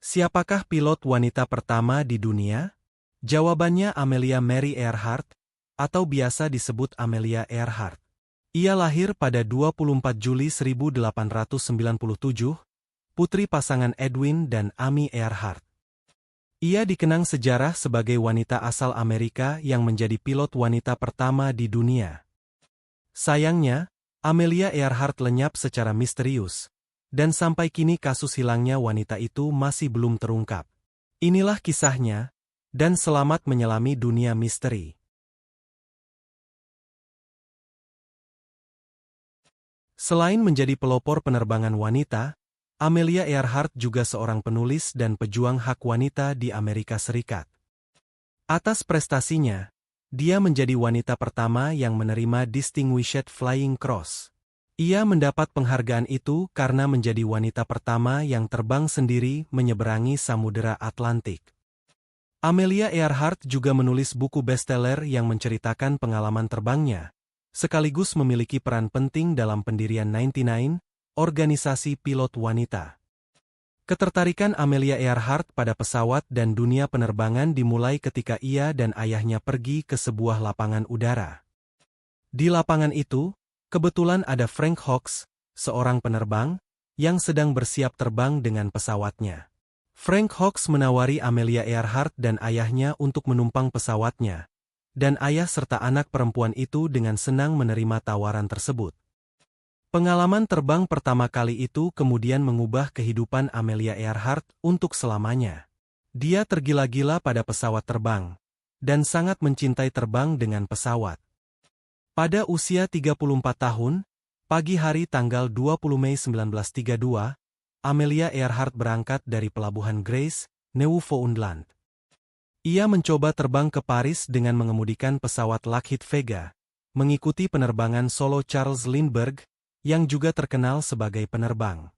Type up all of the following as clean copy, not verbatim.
Siapakah pilot wanita pertama di dunia? Jawabannya Amelia Mary Earhart, atau biasa disebut Amelia Earhart. Ia lahir pada 24 Juli 1897, putri pasangan Edwin dan Amy Earhart. Ia dikenang sejarah sebagai wanita asal Amerika yang menjadi pilot wanita pertama di dunia. Sayangnya, Amelia Earhart lenyap secara misterius, dan sampai kini kasus hilangnya wanita itu masih belum terungkap. Inilah kisahnya, dan selamat menyelami dunia misteri. Selain menjadi pelopor penerbangan wanita, Amelia Earhart juga seorang penulis dan pejuang hak wanita di Amerika Serikat. Atas prestasinya, dia menjadi wanita pertama yang menerima Distinguished Flying Cross. Ia mendapat penghargaan itu karena menjadi wanita pertama yang terbang sendiri menyeberangi Samudera Atlantik. Amelia Earhart juga menulis buku bestseller yang menceritakan pengalaman terbangnya, sekaligus memiliki peran penting dalam pendirian 99, organisasi pilot wanita. Ketertarikan Amelia Earhart pada pesawat dan dunia penerbangan dimulai ketika ia dan ayahnya pergi ke sebuah lapangan udara. Di lapangan itu, kebetulan ada Frank Hawks, seorang penerbang, yang sedang bersiap terbang dengan pesawatnya. Frank Hawks menawari Amelia Earhart dan ayahnya untuk menumpang pesawatnya, dan ayah serta anak perempuan itu dengan senang menerima tawaran tersebut. Pengalaman terbang pertama kali itu kemudian mengubah kehidupan Amelia Earhart untuk selamanya. Dia tergila-gila pada pesawat terbang, dan sangat mencintai terbang dengan pesawat. Pada usia 34 tahun, pagi hari tanggal 20 Mei 1932, Amelia Earhart berangkat dari Pelabuhan Grace, Newfoundland. Ia mencoba terbang ke Paris dengan mengemudikan pesawat Lockheed Vega, mengikuti penerbangan solo Charles Lindbergh, yang juga terkenal sebagai penerbang.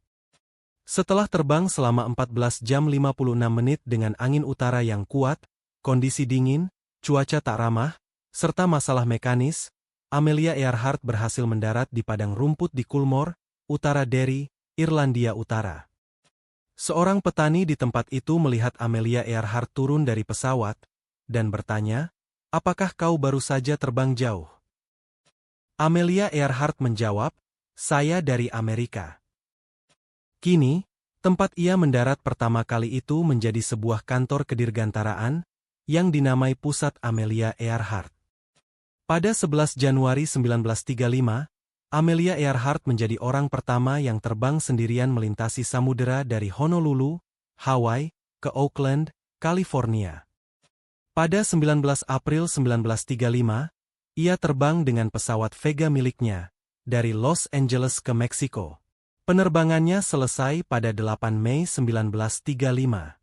Setelah terbang selama 14 jam 56 menit dengan angin utara yang kuat, kondisi dingin, cuaca tak ramah, serta masalah mekanis, Amelia Earhart berhasil mendarat di padang rumput di Coolmore, utara Derry, Irlandia Utara. Seorang petani di tempat itu melihat Amelia Earhart turun dari pesawat, dan bertanya, "Apakah kau baru saja terbang jauh?" Amelia Earhart menjawab, "Saya dari Amerika." Kini, tempat ia mendarat pertama kali itu menjadi sebuah kantor kedirgantaraan, yang dinamai Pusat Amelia Earhart. Pada 11 Januari 1935, Amelia Earhart menjadi orang pertama yang terbang sendirian melintasi samudera dari Honolulu, Hawaii, ke Oakland, California. Pada 19 April 1935, ia terbang dengan pesawat Vega miliknya, dari Los Angeles ke Meksiko. Penerbangannya selesai pada 8 Mei 1935.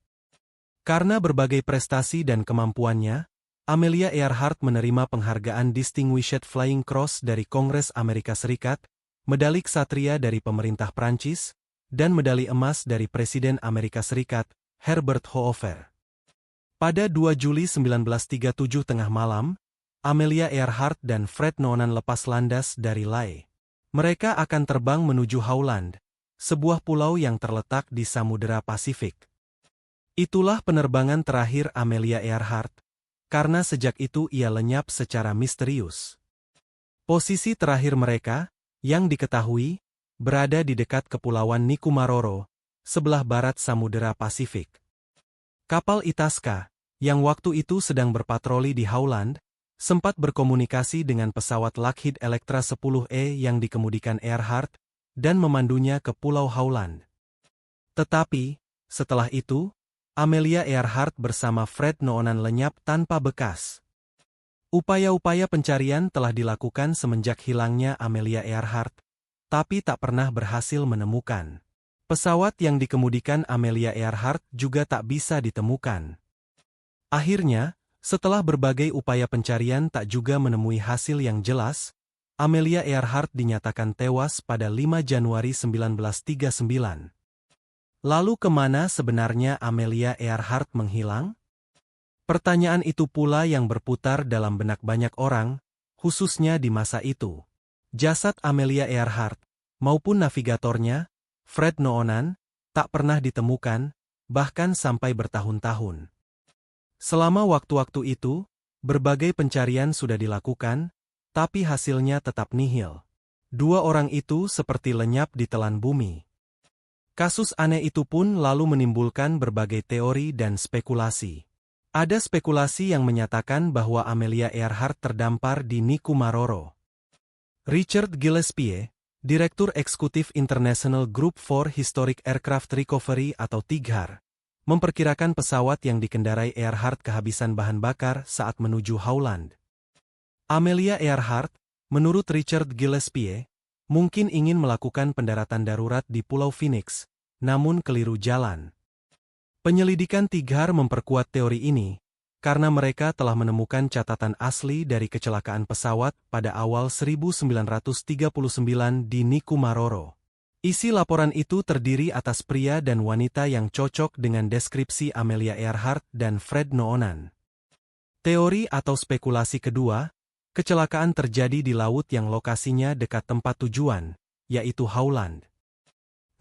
Karena berbagai prestasi dan kemampuannya, Amelia Earhart menerima penghargaan Distinguished Flying Cross dari Kongres Amerika Serikat, medali Ksatria dari pemerintah Prancis, dan medali emas dari Presiden Amerika Serikat, Herbert Hoover. Pada 2 Juli 1937 tengah malam, Amelia Earhart dan Fred Noonan lepas landas dari Lae. Mereka akan terbang menuju Howland, sebuah pulau yang terletak di Samudera Pasifik. Itulah penerbangan terakhir Amelia Earhart, karena sejak itu ia lenyap secara misterius. Posisi terakhir mereka, yang diketahui, berada di dekat Kepulauan Nikumaroro, sebelah barat Samudera Pasifik. Kapal Itasca, yang waktu itu sedang berpatroli di Howland, sempat berkomunikasi dengan pesawat Lockheed Electra 10E yang dikemudikan Earhart, dan memandunya ke Pulau Howland. Tetapi, setelah itu, Amelia Earhart bersama Fred Noonan lenyap tanpa bekas. Upaya-upaya pencarian telah dilakukan semenjak hilangnya Amelia Earhart, tapi tak pernah berhasil menemukan. Pesawat yang dikemudikan Amelia Earhart juga tak bisa ditemukan. Akhirnya, setelah berbagai upaya pencarian tak juga menemui hasil yang jelas, Amelia Earhart dinyatakan tewas pada 5 Januari 1939. Lalu kemana sebenarnya Amelia Earhart menghilang? Pertanyaan itu pula yang berputar dalam benak banyak orang, khususnya di masa itu. Jasad Amelia Earhart, maupun navigatornya, Fred Noonan, tak pernah ditemukan, bahkan sampai bertahun-tahun. Selama waktu-waktu itu, berbagai pencarian sudah dilakukan, tapi hasilnya tetap nihil. Dua orang itu seperti lenyap di telan bumi. Kasus aneh itu pun lalu menimbulkan berbagai teori dan spekulasi. Ada spekulasi yang menyatakan bahwa Amelia Earhart terdampar di Nikumaroro. Richard Gillespie, Direktur Eksekutif International Group for Historic Aircraft Recovery atau TIGHAR, memperkirakan pesawat yang dikendarai Earhart kehabisan bahan bakar saat menuju Howland. Amelia Earhart, menurut Richard Gillespie, mungkin ingin melakukan pendaratan darurat di Pulau Phoenix, namun keliru jalan. Penyelidikan TIGHAR memperkuat teori ini, karena mereka telah menemukan catatan asli dari kecelakaan pesawat pada awal 1939 di Nikumaroro. Isi laporan itu terdiri atas pria dan wanita yang cocok dengan deskripsi Amelia Earhart dan Fred Noonan. Teori atau spekulasi kedua, kecelakaan terjadi di laut yang lokasinya dekat tempat tujuan, yaitu Howland.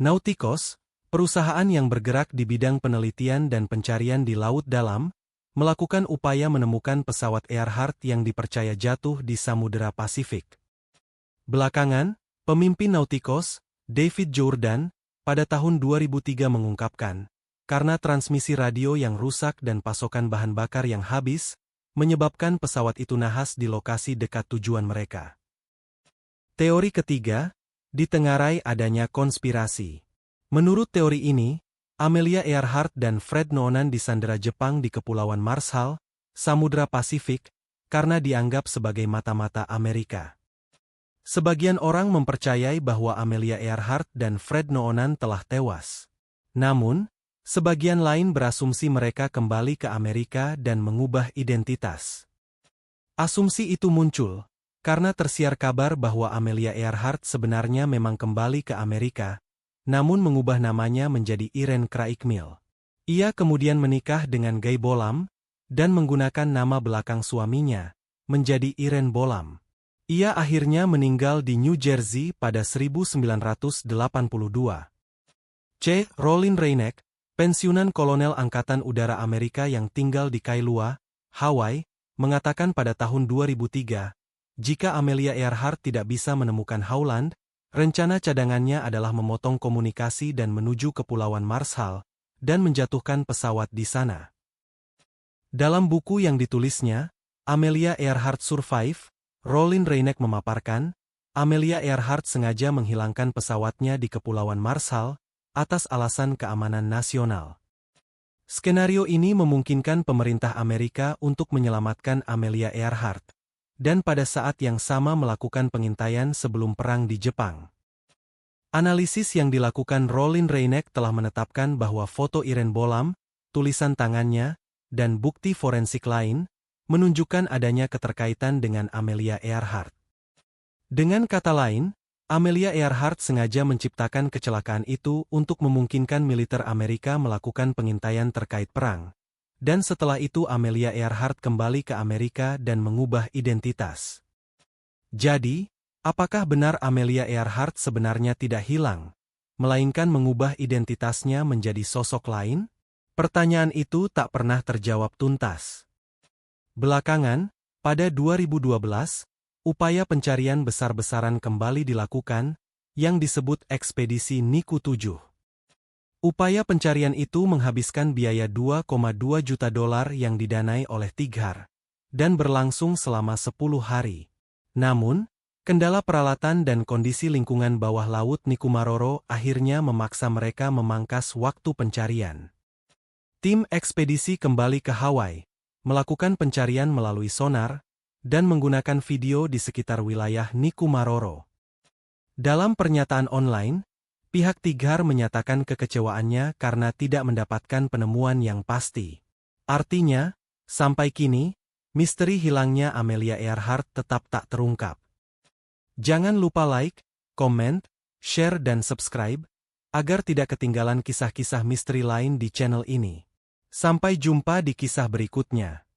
Nauticus, perusahaan yang bergerak di bidang penelitian dan pencarian di laut dalam, melakukan upaya menemukan pesawat Earhart yang dipercaya jatuh di Samudera Pasifik. Belakangan, pemimpin Nauticus, David Jourdan, pada tahun 2003 mengungkapkan, karena transmisi radio yang rusak dan pasokan bahan bakar yang habis, menyebabkan pesawat itu nahas di lokasi dekat tujuan mereka. Teori ketiga, ditengarai adanya konspirasi. Menurut teori ini, Amelia Earhart dan Fred Noonan disandera Jepang di Kepulauan Marshall, Samudra Pasifik, karena dianggap sebagai mata-mata Amerika. Sebagian orang mempercayai bahwa Amelia Earhart dan Fred Noonan telah tewas. Namun, sebagian lain berasumsi mereka kembali ke Amerika dan mengubah identitas. Asumsi itu muncul karena tersiar kabar bahwa Amelia Earhart sebenarnya memang kembali ke Amerika, namun mengubah namanya menjadi Irene Craigmile. Ia kemudian menikah dengan Guy Bolam dan menggunakan nama belakang suaminya menjadi Irene Bolam. Ia akhirnya meninggal di New Jersey pada 1982. C. Rollin Reineck, pensiunan kolonel Angkatan Udara Amerika yang tinggal di Kailua, Hawaii, mengatakan pada tahun 2003, jika Amelia Earhart tidak bisa menemukan Howland, rencana cadangannya adalah memotong komunikasi dan menuju Kepulauan Marshall, dan menjatuhkan pesawat di sana. Dalam buku yang ditulisnya, Amelia Earhart Survive, Rollin Reineck memaparkan, Amelia Earhart sengaja menghilangkan pesawatnya di Kepulauan Marshall atas alasan keamanan nasional. Skenario ini memungkinkan pemerintah Amerika untuk menyelamatkan Amelia Earhart, dan pada saat yang sama melakukan pengintaian sebelum perang di Jepang. Analisis yang dilakukan Rollin Reineck telah menetapkan bahwa foto Irene Bolam, tulisan tangannya, dan bukti forensik lain, menunjukkan adanya keterkaitan dengan Amelia Earhart. Dengan kata lain, Amelia Earhart sengaja menciptakan kecelakaan itu untuk memungkinkan militer Amerika melakukan pengintaian terkait perang. Dan setelah itu Amelia Earhart kembali ke Amerika dan mengubah identitas. Jadi, apakah benar Amelia Earhart sebenarnya tidak hilang, melainkan mengubah identitasnya menjadi sosok lain? Pertanyaan itu tak pernah terjawab tuntas. Belakangan, pada 2012, upaya pencarian besar-besaran kembali dilakukan, yang disebut Ekspedisi Niku 7. Upaya pencarian itu menghabiskan biaya $2,2 juta yang didanai oleh TIGHAR, dan berlangsung selama 10 hari. Namun, kendala peralatan dan kondisi lingkungan bawah laut Nikumaroro akhirnya memaksa mereka memangkas waktu pencarian. Tim ekspedisi kembali ke Hawaii, melakukan pencarian melalui sonar, dan menggunakan video di sekitar wilayah Nikumaroro. Dalam pernyataan online, pihak TIGHAR menyatakan kekecewaannya karena tidak mendapatkan penemuan yang pasti. Artinya, sampai kini, misteri hilangnya Amelia Earhart tetap tak terungkap. Jangan lupa like, komen, share dan subscribe, agar tidak ketinggalan kisah-kisah misteri lain di channel ini. Sampai jumpa di kisah berikutnya.